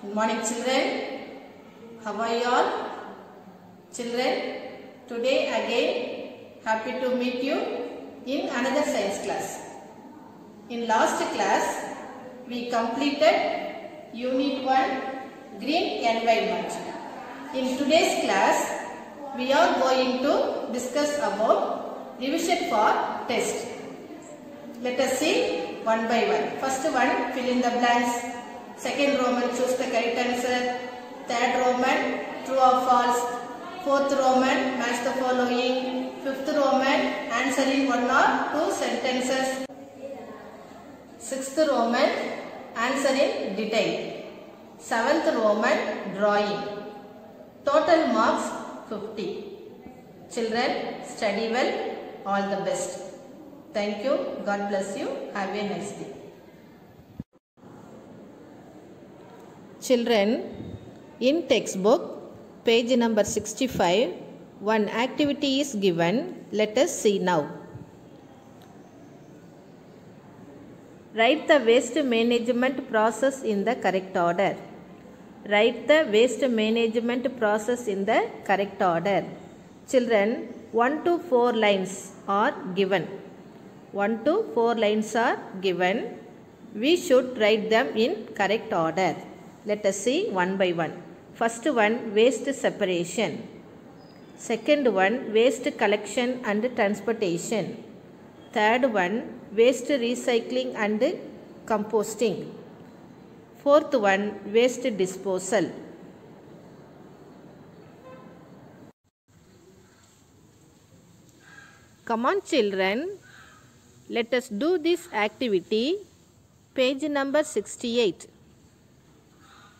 Good morning children. How are you all? Children, today again happy to meet you in another science class. In last class we completed unit 1 green environment. In today's class we are going to discuss about revision for test. Let us see one by one. First one, fill in the blanks. Second Roman, choose the correct answer. Third Roman, true or false. Fourth Roman, match the following. Fifth Roman, answer in one or two sentences. Sixth Roman, answer in detail. Seventh Roman, drawing. Total marks 50. Children, study well. All the best. Thank you. God bless you. Have a nice day. Children, in textbook, page number 65, one activity is given. Let us see now. Write the waste management process in the correct order. Write the waste management process in the correct order. Children, 1 to 4 lines are given. 1 to 4 lines are given. We should write them in correct order. Let us see one by one. First one, waste separation. Second one, waste collection and transportation. Third one, waste recycling and composting. Fourth one, waste disposal. Come on children, let us do this activity. Page number 68.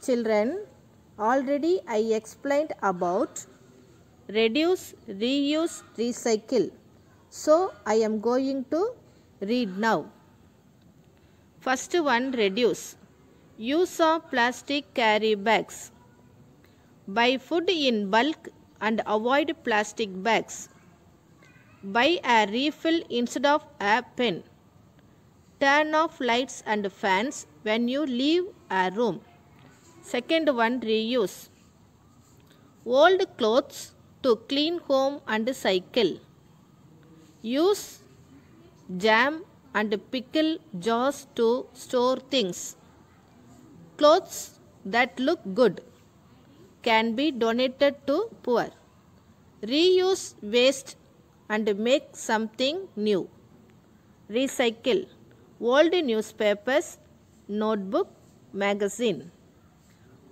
Children, already I explained about reduce, reuse, recycle. So I am going to read now. First one, reduce. Use of plastic carry bags. Buy food in bulk and avoid plastic bags. Buy a refill instead of a pen. Turn off lights and fans when you leave a room. Second one, reuse. Old clothes to clean home and cycle. Use jam and pickle jars to store things. Clothes that look good can be donated to poor. Reuse waste and make something new. Recycle. Old newspapers, notebook, magazine.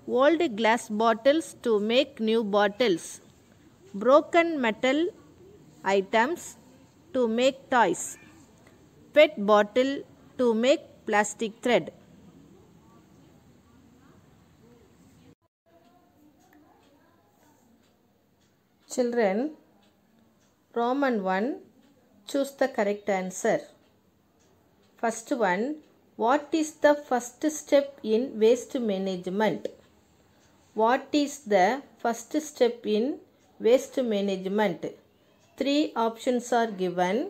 Old glass bottles to make new bottles. Broken metal items to make toys. PET bottle to make plastic thread. Children, Roman 1, choose the correct answer. First one, what is the first step in waste management? What is the first step in waste management? 3 options are given.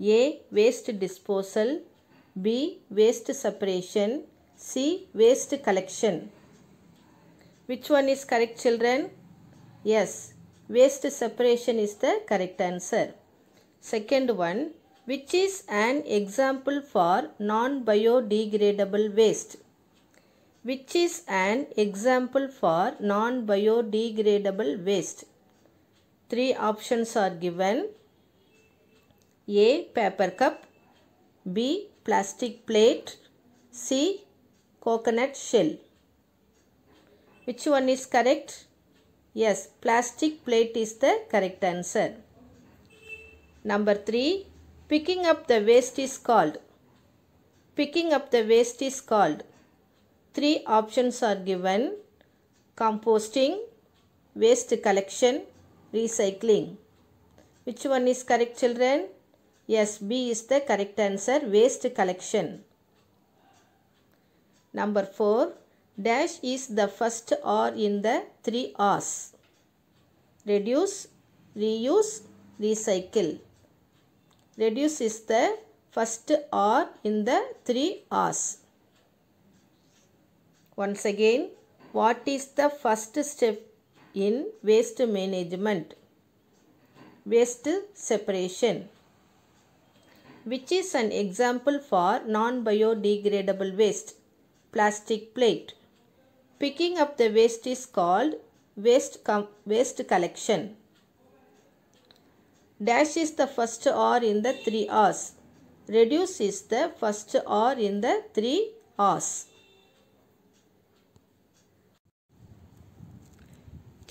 A, waste disposal. B, waste separation. C, waste collection. Which one is correct children? Yes, waste separation is the correct answer. Second one, which is an example for non-biodegradable waste? Which is an example for non-biodegradable waste? 3 options are given. A, paper cup. B, plastic plate. C, coconut shell. Which one is correct? Yes, plastic plate is the correct answer. Number 3, picking up the waste is called. Picking up the waste is called. 3 options are given. Composting, waste collection, recycling. Which one is correct children? Yes, B is the correct answer, waste collection. Number 4, dash is the first R in the 3 R's. Reduce, reuse, recycle. Reduce is the first R in the 3 R's. Once again, what is the first step in waste management? Waste separation. Which is an example for non-biodegradable waste? Plastic plate. Picking up the waste is called waste collection. Dash is the first R in the 3 R's. Reduce is the first R in the 3 R's.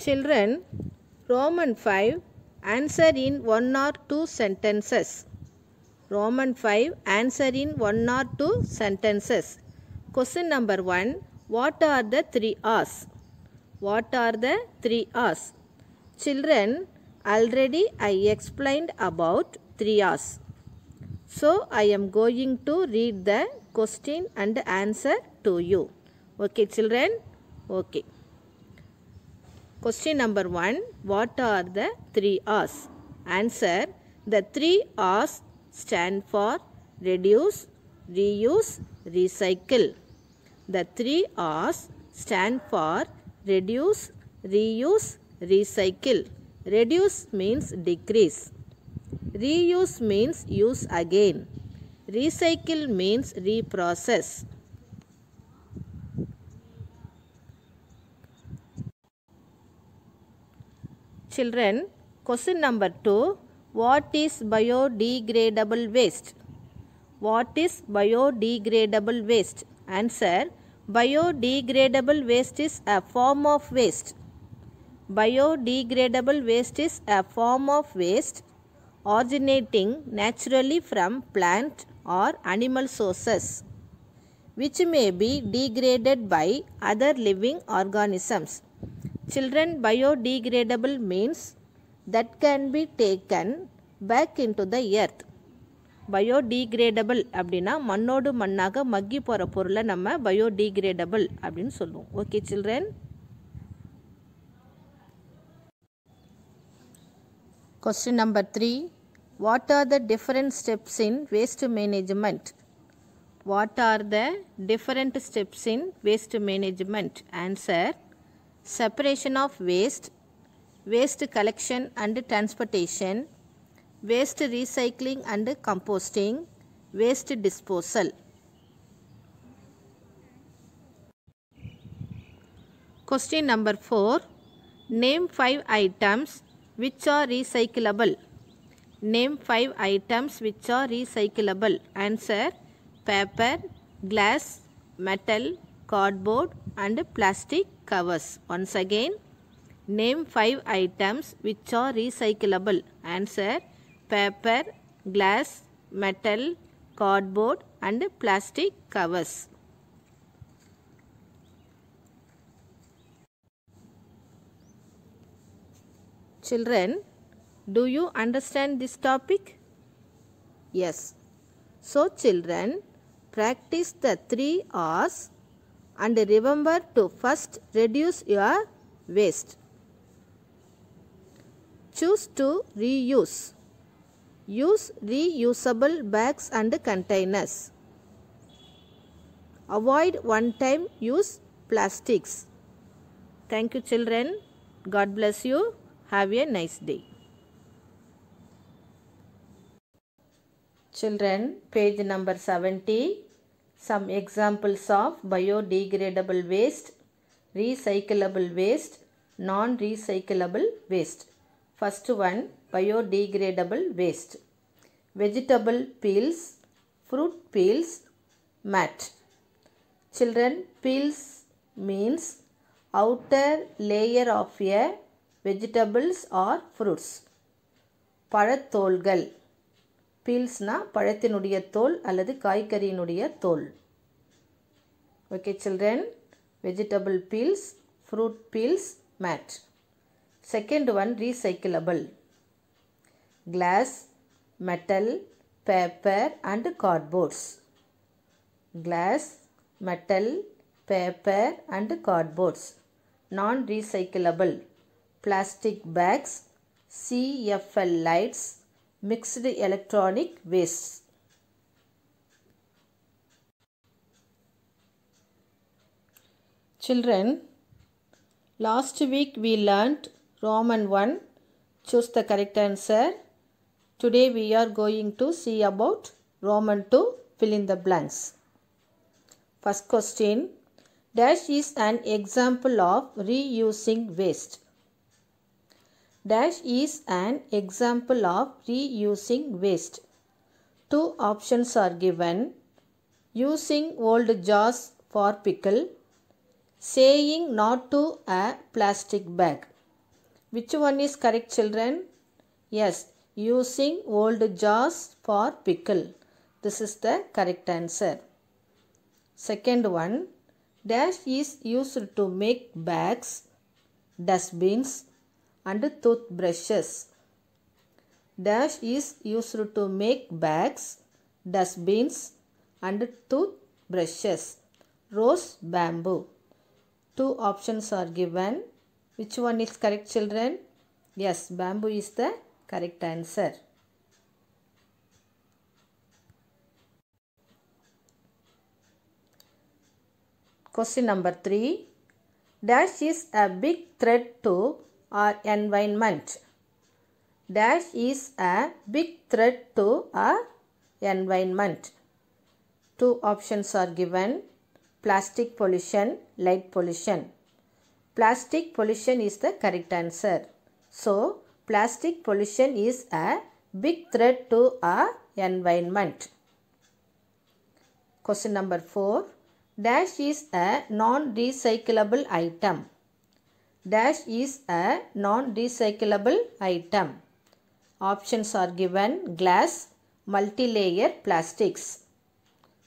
Children, Roman 5, answer in 1 or 2 sentences. Roman 5, answer in 1 or 2 sentences. Question number 1, what are the 3 R's? What are the 3 R's? Children, already I explained about 3 R's. So, I am going to read the question and answer to you. Okay, children? Okay. Question number 1, what are the 3 R's? Answer, the 3 R's stand for reduce, reuse, recycle. The 3 R's stand for reduce, reuse, recycle. Reduce means decrease. Reuse means use again. Recycle means reprocess. Children, question number 2, what is biodegradable waste? What is biodegradable waste? Answer, biodegradable waste is a form of waste. Biodegradable waste is a form of waste originating naturally from plant or animal sources, which may be degraded by other living organisms. Children, biodegradable means that can be taken back into the earth. Biodegradable அப்படின்னா மண்ணோடு மண்ணாக மக்கி போகிற பொருளை நம்ம biodegradable அப்படின்னு சொல்லுவோம். Okay children? Question number 3, what are the different steps in waste management? What are the different steps in waste management? Answer, separation of waste, waste collection and transportation, waste recycling and composting, waste disposal. Question number 4, name 5 items which are recyclable. Name 5 items which are recyclable. Answer, paper, glass, metal, cardboard and plastic covers. Once again, name 5 items which are recyclable. Answer, paper, glass, metal, cardboard and plastic covers. Children, do you understand this topic? Yes. So, children, practice the 3 R's and remember to first reduce your waste. Choose to reuse. Use reusable bags and containers. Avoid one-time use plastics. Thank you, children. God bless you. Have a nice day. Children, page number 70. Some examples of biodegradable waste, recyclable waste, non-recyclable waste. First one, biodegradable waste. Vegetable peels, fruit peels, mat. Children, peels means outer layer of a vegetables or fruits. பழத்தோல்கள். பீல்ஸ்னா பழத்தினுடைய தோல் அல்லது காய்கறியினுடைய தோல். Okay children, vegetable peels, fruit peels, mat. Second one, recyclable. Glass, metal, paper and cardboards. Glass, metal, paper and cardboards. Non-recyclable. Plastic bags, CFL lights, mixed electronic wastes. Children, Last week we learnt Roman 1. Choose the correct answer. Today we are going to see about Roman 2. Fill in the blanks. First question. Dash is an example of reusing waste. Dash is an example of reusing waste. Two options are given. Using old jars for pickle. Saying not to a plastic bag. Which one is correct, children? Yes, using old jars for pickle. This is the correct answer. Second one. Dash is used to make bags, dustbins and toothbrushes. Dash is used to make bags, dustbins and toothbrushes. Rose bamboo. Two options are given. Which one is correct, children? Yes, bamboo is the correct answer. Question number 3. Dash is a big threat to our environment. Dash is a big threat to our environment. Two options are given. Plastic pollution, light pollution. Plastic pollution is the correct answer. So, plastic pollution is a big threat to our environment. Question number 4. Dash is a non-recyclable item. Dash is a non-recyclable item. Options are given. Glass, multi-layer plastics.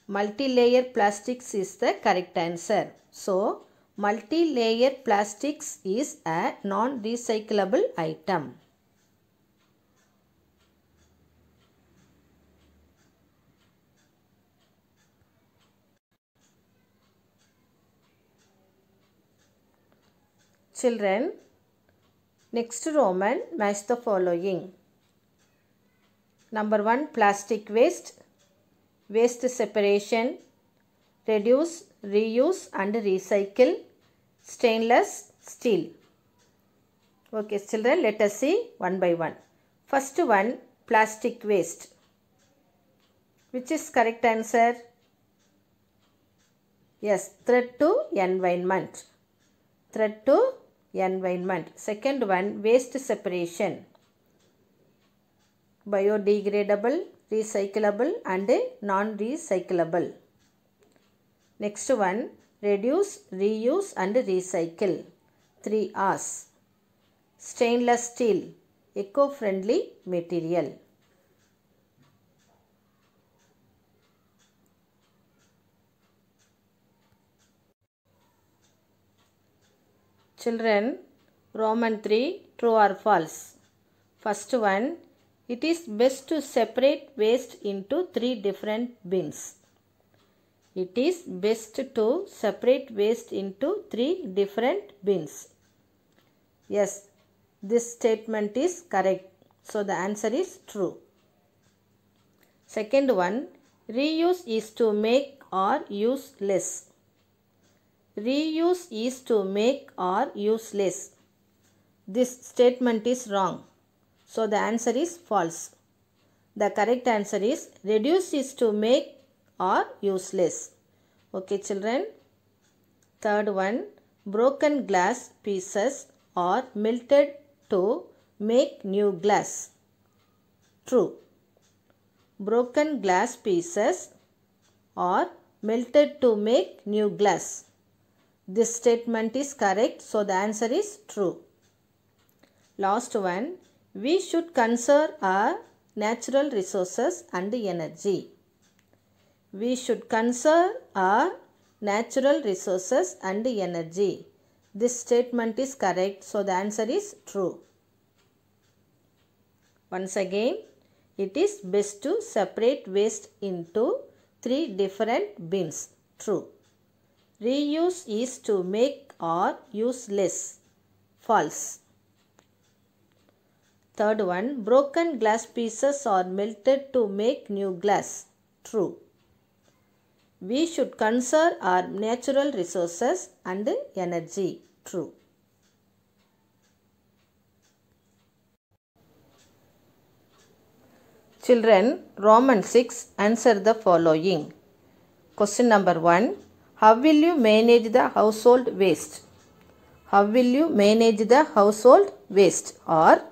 Multi-layer plastics is the correct answer. So, multi-layer plastics is a non-recyclable item. Children, next Roman, match the following. Number 1, plastic waste, waste separation, reduce, reuse and recycle, stainless steel. Okay, children, let us see one by one. First one, plastic waste. Which is correct answer? Yes, threat to environment. Threat to environment. Second one, waste separation. Biodegradable, recyclable and non-recyclable. Next one, reduce, reuse and recycle. 3 R's. Stainless steel, eco-friendly material. Children, Roman 3, true or false? First one, it is best to separate waste into 3 different bins. It is best to separate waste into 3 different bins. Yes, this statement is correct. So, the answer is true. Second one, reuse is to make or use less. Reuse is to make or use less. This statement is wrong. So, the answer is false. The correct answer is reduce is to make or use less. Okay, children. Third one, broken glass pieces are melted to make new glass. True. Broken glass pieces are melted to make new glass. This statement is correct. So, the answer is true. Last one, we should conserve our natural resources and energy. We should conserve our natural resources and energy. This statement is correct. So, the answer is true. Once again, it is best to separate waste into 3 different bins. True. Reuse is to make or use less. False. Third one, broken glass pieces are melted to make new glass. True. We should conserve our natural resources and energy. True. Children, Roman 6, answer the following. Question number 1. How will you manage the household waste? How will you manage the household waste? Or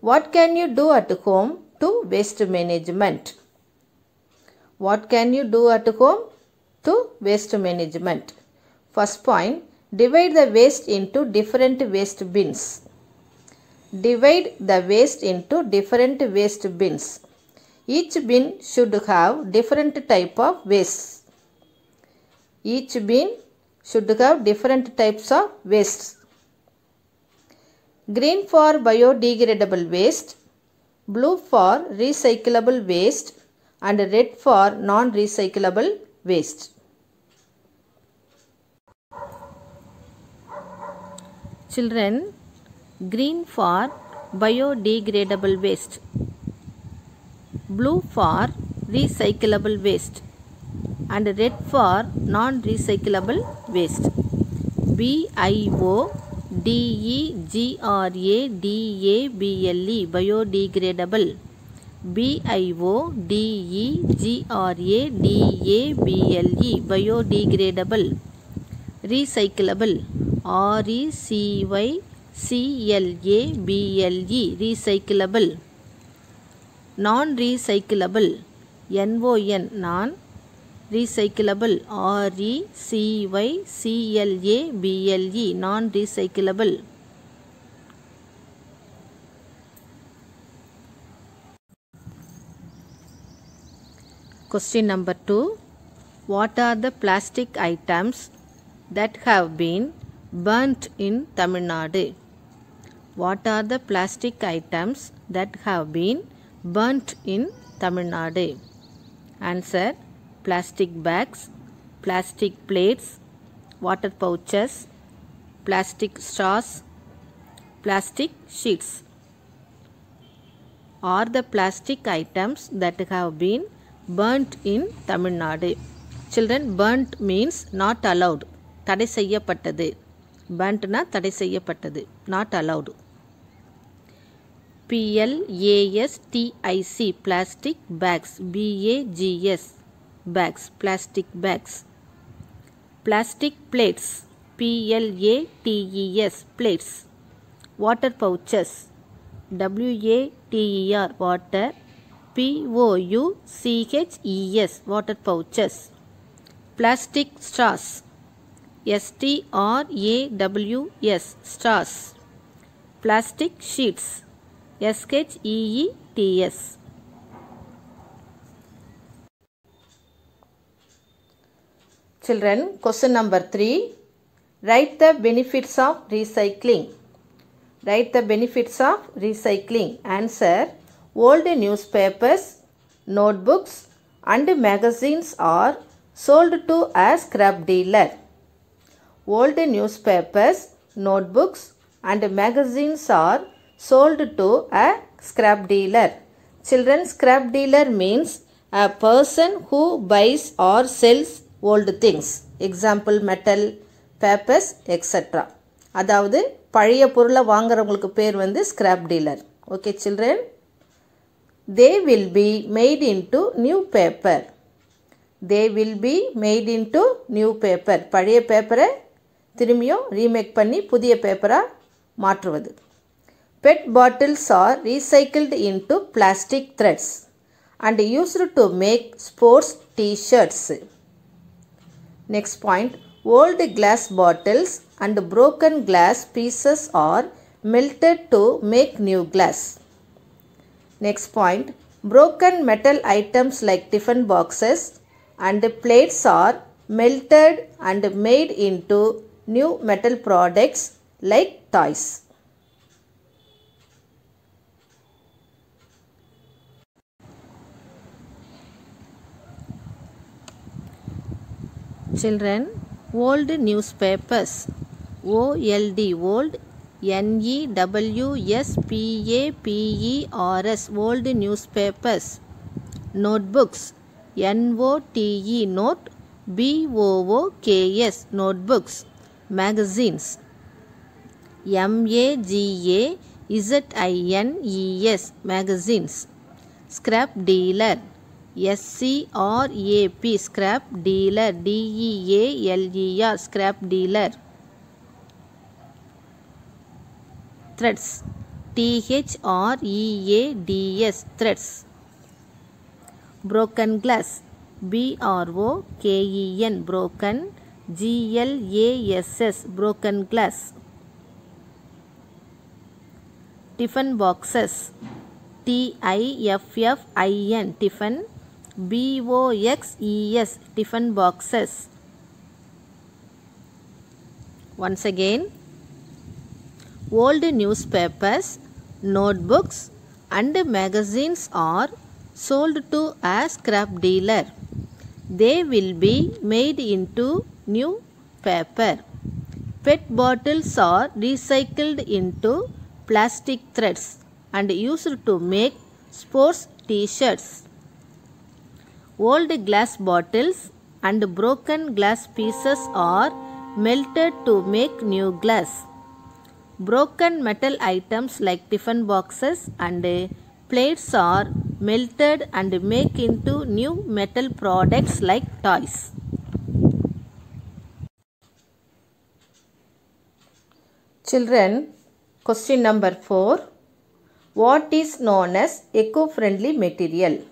what can you do at home to waste management? What can you do at home to waste management? First point, divide the waste into different waste bins. Divide the waste into different waste bins. Each bin should have different type of waste. Each bin should have different types of waste. Green for biodegradable waste, blue for recyclable waste, and red for non-recyclable waste. Children, green for biodegradable waste, blue for recyclable waste, and red for non-recyclable waste. biodegradable, biodegradable. biodegradable, biodegradable. Recyclable, recyclable, recyclable. Non-recyclable, non recyclable, recyclable, non-recyclable. Question number 2. What are the plastic items that have been burnt in Tamil Nadu? What are the plastic items that have been burnt in Tamil Nadu? Answer: plastic bags, plastic plates, water pouches, plastic straws, plastic sheets are the plastic items that have been burnt in Tamil Nadu. Children, burnt means not allowed. தடை செய்யப்பட்டது. burntனா தடை செய்யப்பட்டது. not allowed. plastic, plastic bags. bags, bags, plastic bags. Plastic plates, plates, plates. Water pouches, water, water, pouches, water pouches. Plastic straws, straws, straws. Plastic sheets, sheets. Children, question number 3. Write the benefits of recycling. Write the benefits of recycling. Answer: old newspapers, notebooks, and magazines are sold to a scrap dealer. Old newspapers, notebooks, and magazines are sold to a scrap dealer. Children, scrap dealer means a person who buys or sells old things. Example, metal, papers, etc. அதாவது பழைய பொருளை வாங்குறவங்களுக்கு பேர் வந்து scrap dealer. Okay children, they will be made into new paper. They will be made into new paper. பழைய பேப்பரை திரும்பியும் remake பண்ணி புதிய பேப்பரா மாற்றுவது. PET bottles are recycled into plastic threads and used to make sports t-shirts. Next point, old glass bottles and broken glass pieces are melted to make new glass. Next point, broken metal items like tiffin boxes and plates are melted and made into new metal products like toys. Children, old newspapers, old, old, newspapers, old newspapers. Notebooks, note, books, notebooks. Magazines, magazines, magazines. scrap dealer. SCRAP, scrap dealer. DEALER, scrap dealer. Threads. THREADS, threads. Broken glass. BROKEN, broken. GLASS, broken glass. Tiffin boxes. TIFFIN, tiffin. BOXES, tiffin boxes. Once again, old newspapers, notebooks and magazines are sold to a scrap dealer. They will be made into new paper. PET bottles are recycled into plastic threads and used to make sports t-shirts. Old glass bottles and broken glass pieces are melted to make new glass. Broken metal items like tiffin boxes and plates are melted and make into new metal products like toys. Children, question number 4. What is known as eco-friendly material?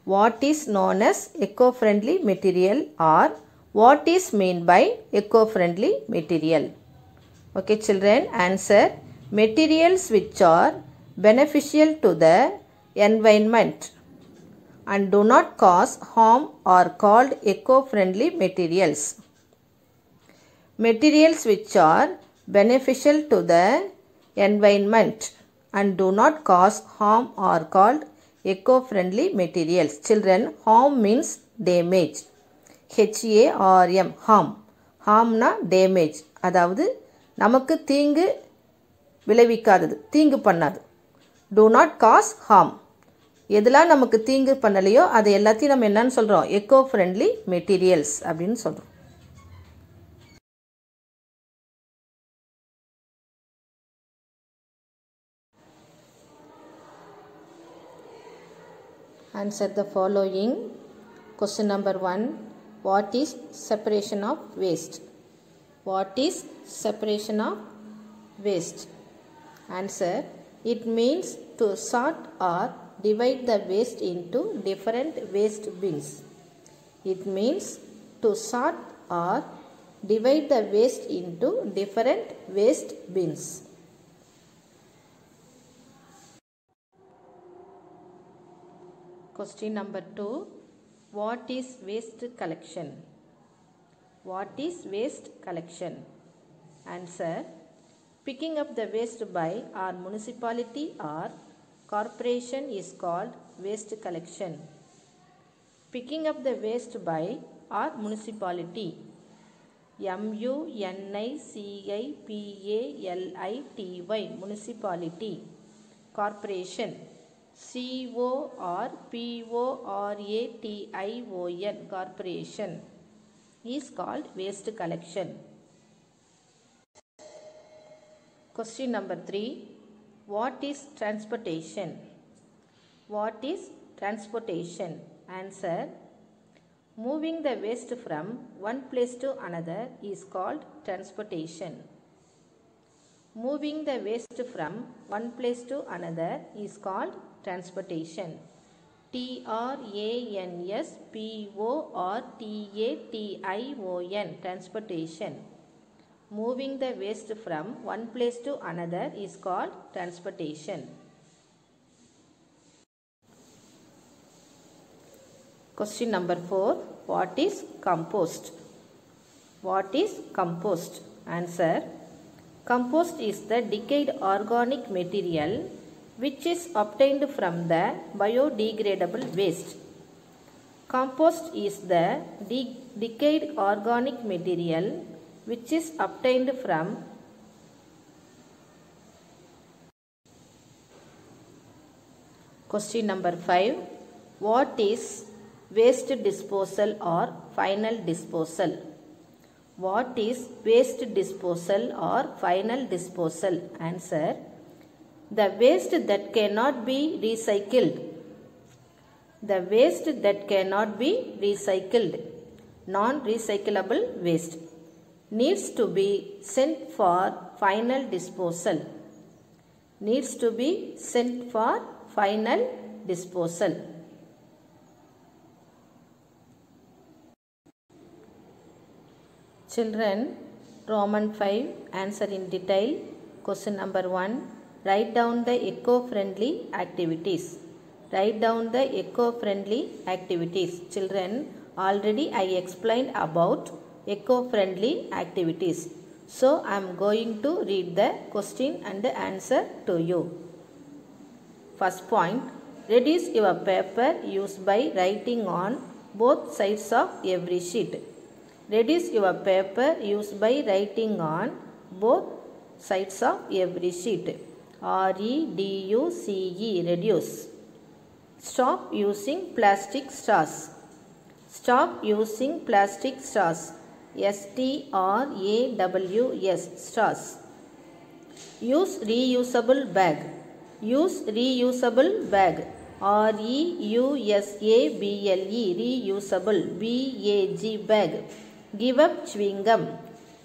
What is known as eco-friendly material, or what is meant by eco-friendly material? Okay children, answer. Materials which are beneficial to the environment and do not cause harm are called eco-friendly materials. Materials which are beneficial to the environment and do not cause harm are called eco-friendly materials. Children, harm means damage. HARM, harm. Harmna damage. அதாவது நமக்கு தீங்கு விளைவிக்காதது, தீங்கு பண்ணாது. Do not cause harm. எதெல்லாம் நமக்கு தீங்கு பண்ணலையோ அது எல்லாத்தையும் நம்ம என்னன்னு சொல்கிறோம்? eco-friendly materials அப்படின்னு சொல்கிறோம். Answer the following. Question number 1. What is separation of waste? What is separation of waste? Answer. It means to sort or divide the waste into different waste bins. It means to sort or divide the waste into different waste bins. Question number 2. What is waste collection? What is waste collection? Answer. Picking up the waste by our municipality or corporation is called waste collection. Picking up the waste by our municipality. MUNICIPALITY, municipality. Corporation. CORPORATION, corporation is called waste collection. Question number 3. What is transportation? What is transportation? Answer. Moving the waste from one place to another is called transportation. Moving the waste from one place to another is called transportation. TRANSPORTATION, transportation. Moving the waste from one place to another is called transportation. Question number 4. What is compost? What is compost? Answer. Compost is the decayed organic material which is obtained from the biodegradable waste. Compost is the decayed organic material which is obtained from Question number 5. What is waste disposal or final disposal? What is waste disposal or final disposal? Answer. The waste that cannot be recycled The waste that cannot be recycled, non-recyclable waste, needs to be sent for final disposal. Needs to be sent for final disposal. Children, Roman 5, answer in detail. Question number 1. Write down the eco-friendly activities. Write down the eco-friendly activities. Children, already I explained about eco-friendly activities. So, I am going to read the question and the answer to you. First point. Reduce your paper use by writing on both sides of every sheet. Reduce your paper use by writing on both sides of every sheet. R-E-D-U-C-E, reduce. Stop using plastic straws. Stop using plastic straws. S-T-R-A-W-S, straws. Use reusable bag. Use reusable bag. R-E-U-S-A-B-L-E, reusable, B-A-G, bag. Give up chewing gum.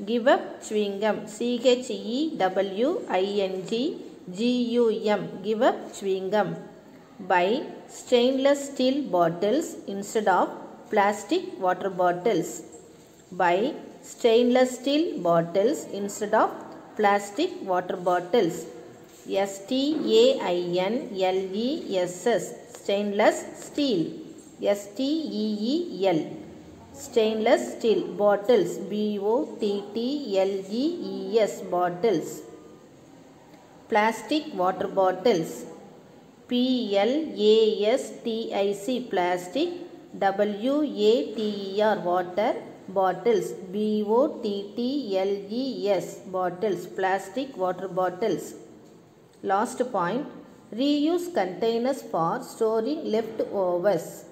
Give up chewing gum. C-H-E-W-I-N-G-G-U-M, give up chewing gum. Buy stainless steel bottles instead of plastic water bottles. Buy stainless steel bottles instead of plastic water bottles. S-T-A-I-N-L-E-S-S, stainless steel. S-T-E-E-L, stainless steel bottles. B-O-T-T-L-E-E-S, bottles. Plastic water bottles. P-L-A-S-T-I-C, plastic. W-A-T-E-R, water bottles. B-O-T-T-L-E-S, bottles, plastic water bottles. Last point. Reuse containers for storing leftovers.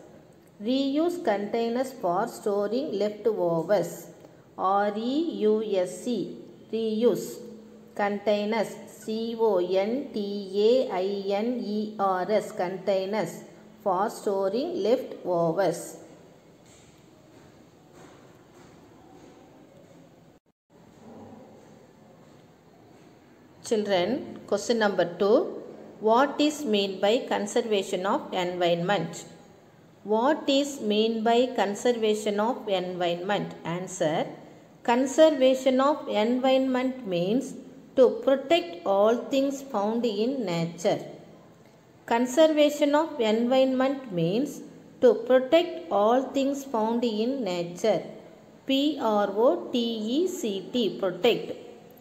Reuse containers for storing leftovers. R-E-U-S-E, reuse. Containers. C-O-N-T-A-I-N-E-R-S, containers, for storing leftovers. Children, question number 2. What is meant by conservation of environment? What is meant by conservation of environment? Answer. Conservation of environment means to protect all things found in nature. Conservation of environment means to protect all things found in nature. P-R-O-T-E-C-T, protect.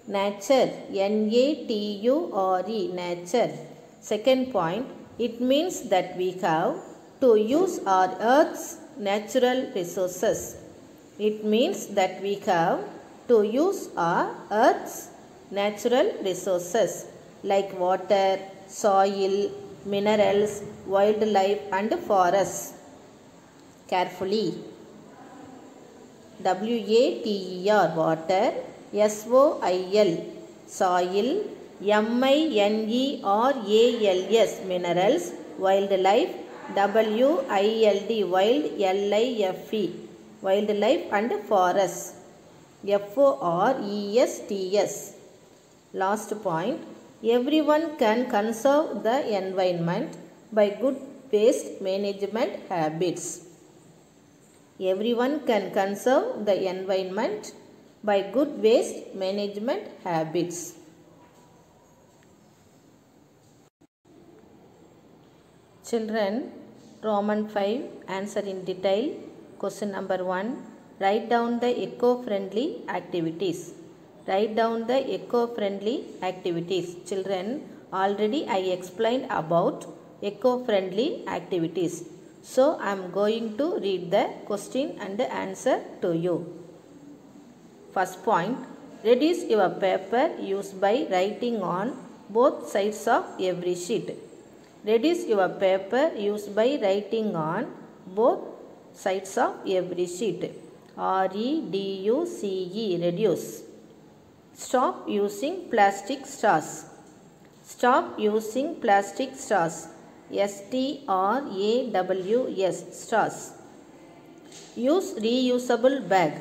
Nature, N-A-T-U-R-E, nature. Second point, it means that we have to use our earth's natural resources. It means that we have to use our earth's natural resources like water, soil, minerals, wildlife and forests. Carefully. W-A-T-E-R, water. S-O-I-L, soil. M-I-N-E-R-A-L-S, minerals, wildlife. W-I-L-D, wild, L-I-F-E, wildlife and forests. F-O-R-E-S-T-S. Last point. Everyone can conserve the environment by good waste management habits. Everyone can conserve the environment by good waste management habits. Children, Roman 5, answer in detail. Question number 1. Write down the eco-friendly activities. Write down the eco-friendly activities. Children, already I explained about eco-friendly activities. So, I am going to read the question and the answer to you. First point. Reduce your paper use by writing on both sides of every sheet. Reduce your paper use by writing on both sides of every sheet. R-E-D-U-C-E, reduce. Stop using plastic straws. Stop using plastic straws. STRAWS, straws. Use reusable bag.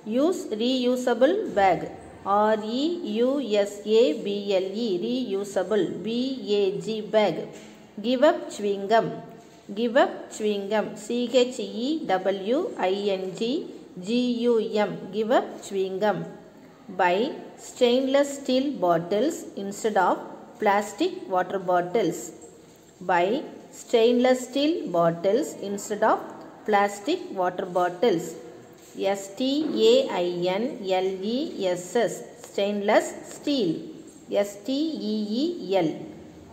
Use reusable bag. REUSABLE, reusable. BAG, bag. Give up chewing gum. Give up chewing gum. CHEWING GUM, give up chewing gum. Buy stainless steel bottles instead of plastic water bottles. Buy stainless steel bottles instead of plastic water bottles. STAINLESS, stainless steel. STEEL,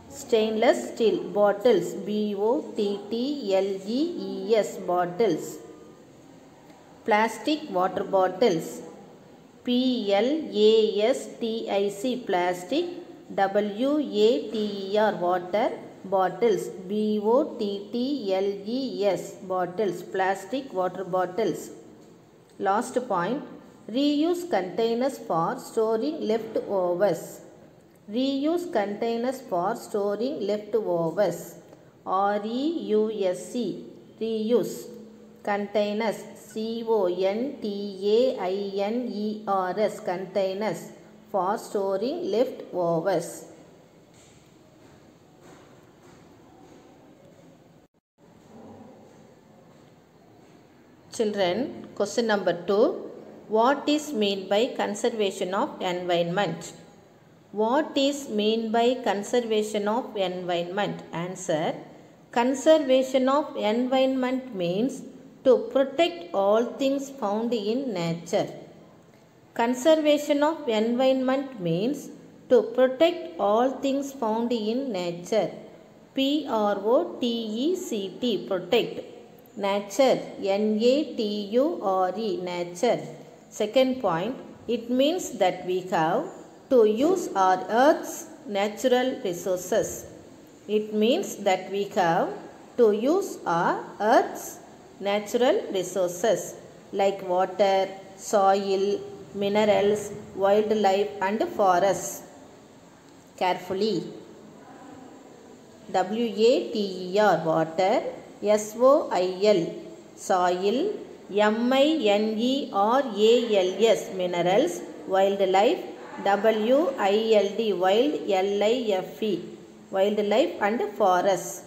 stainless steel bottles. BOTTLES, bottles. Plastic water bottles. PLASTIC, plastic. WATER, water bottles. BOTTLES, bottles. Plastic water bottles. Last point, reuse containers for storing leftovers. Reuse containers for storing leftovers. REUSE, reuse. Containers, CONTAINERS, containers for storing leftovers. Children, question number 2. What is meant by conservation of environment? What is meant by conservation of environment? Answer. Conservation of environment means to protect all things found in nature. Conservation of environment means to protect all things found in nature. PROTECT, protect. Nature, NATURE, nature. Second point, it means that we have to use our earth's natural resources. It means that we have to use our earth's natural resources like water, soil, minerals, wildlife and forests. Carefully. WATER, water. SOIL, soil. MINERALS, minerals. Wildlife. WILD, wild. LIFE, wildlife and forests.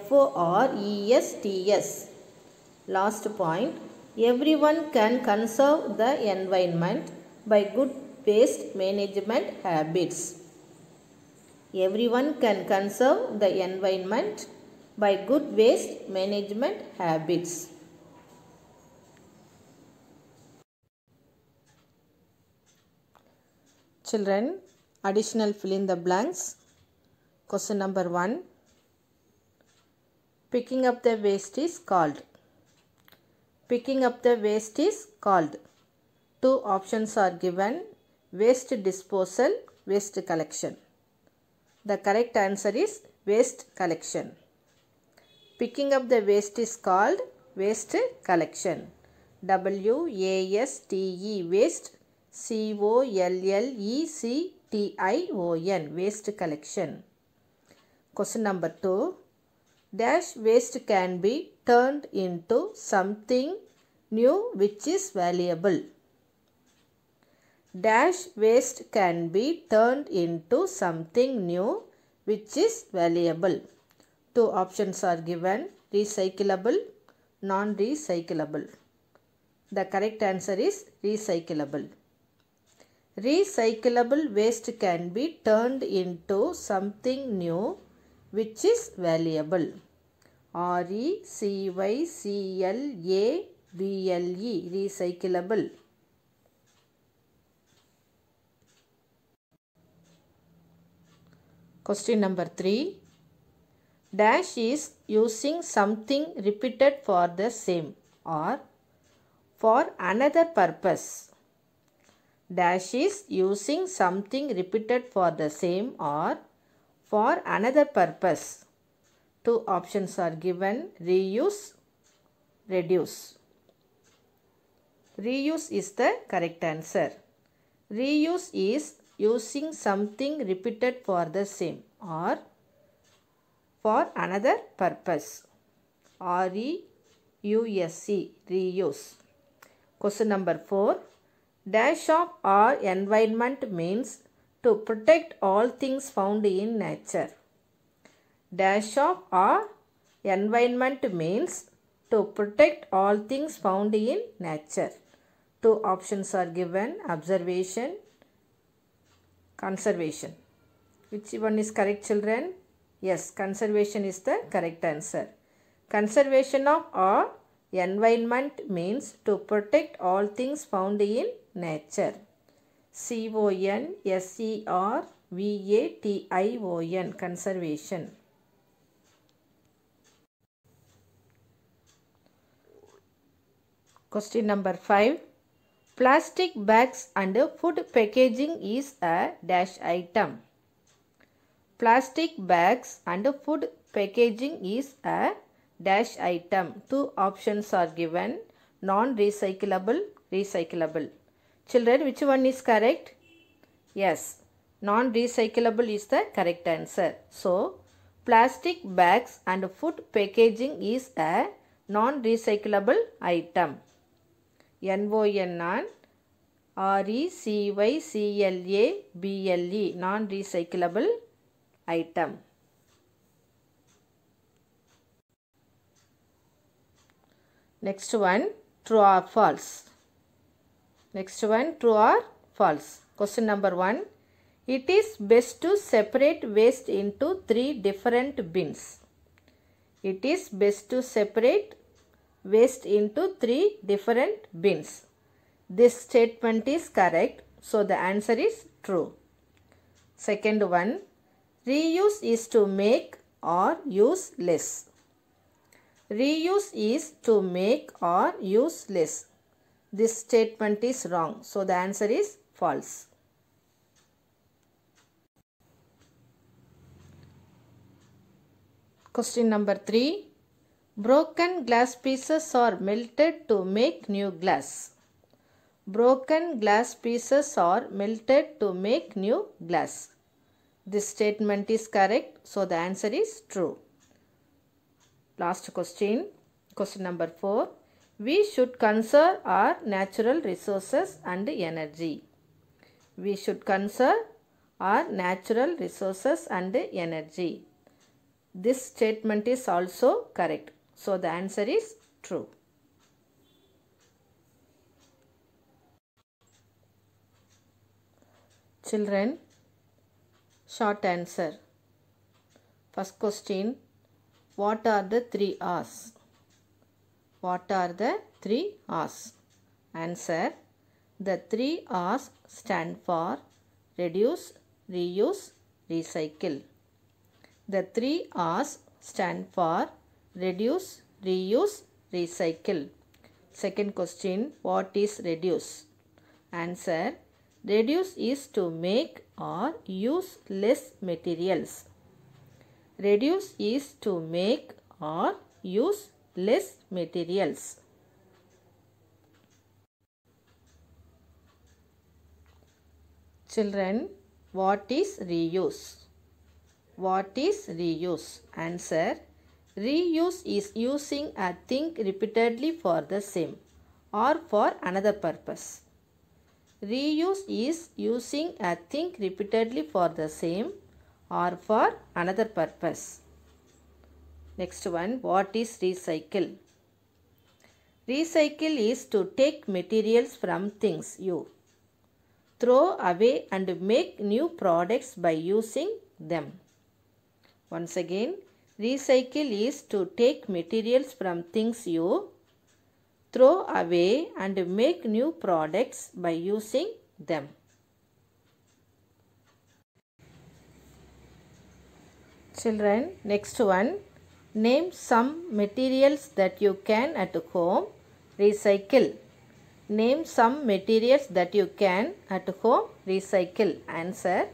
FORESTS. Last point, everyone can conserve the environment by good waste management habits. Everyone can conserve the environment by good waste management habits. Children, additional fill in the blanks. Question number 1. Picking up the waste is called. Picking up the waste is called. 2 options are given. Waste disposal, waste collection. The correct answer is waste collection. Picking up the waste is called waste collection. WASTE, waste. COLLECTION, waste collection. Question number 2. Dash waste can be turned into something new which is valuable. Dash waste can be turned into something new which is valuable. 2 options are given. Recyclable, non-recyclable. The correct answer is recyclable. Recyclable waste can be turned into something new which is valuable. RECYCLABLE, recyclable. Question number 3. Dash is using something repeated for the same or for another purpose. Dash is using something repeated for the same or for another purpose. 2 options are given. Reuse, reduce. Reuse is the correct answer. Reuse is using something repeated for the same or for another purpose. REUSE, reuse. Question number 4. Dash of our environment means to protect all things found in nature. Dash of our environment means to protect all things found in nature. Two options are given: observation, conservation. Which one is correct, children? Yes, conservation is the correct answer. Conservation of our environment means to protect all things found in nature. CONSERVATION, conservation. Question number 5. Plastic bags and food packaging is a dash item. Plastic bags and food packaging is a dash item. Two options are given: non-recyclable, recyclable. Children, which one is correct? Yes, non-recyclable is the correct answer. So, plastic bags and food packaging is a non-recyclable item. NON-RECYCLABLE, non-recyclable item. Next one, true or false. Next one, true or false. Question number 1. It is best to separate waste into 3 different bins. It is best to separate waste into 3 different bins. This statement is correct, so the answer is true. Second one, reuse is to make or use less. Reuse is to make or use less. This statement is wrong, so the answer is false. Question number 3. Broken glass pieces are melted to make new glass. Broken glass pieces are melted to make new glass. This statement is correct, so the answer is true. Last question. Question number 4. We should conserve our natural resources and energy. We should conserve our natural resources and energy. This statement is also correct, so the answer is true. Children, short answer. First question, what are the 3 R's? What are the 3 R's? Answer, the 3 R's stand for reduce, reuse, recycle. The 3 R's stand for reduce, reuse, recycle. Second question, what is reduce? Answer, reduce is to make or use less materials. Reduce is to make or use less materials. Children, what is reuse? What is reuse? Answer, reuse is using a thing repeatedly for the same or for another purpose. Reuse is using a thing repeatedly for the same or for another purpose. Next one, what is recycle? Recycle is to take materials from things you throw away and make new products by using them. Once again, recycle is to take materials from things you throw away and make new products by using them. Children, next one, name some materials that you can at home recycle. Name some materials that you can at home recycle. Answer,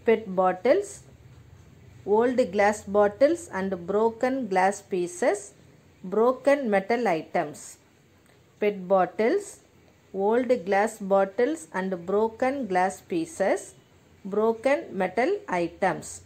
PET bottles, old glass bottles and broken glass pieces, broken metal items. PET bottles, old glass bottles and broken glass pieces, broken metal items.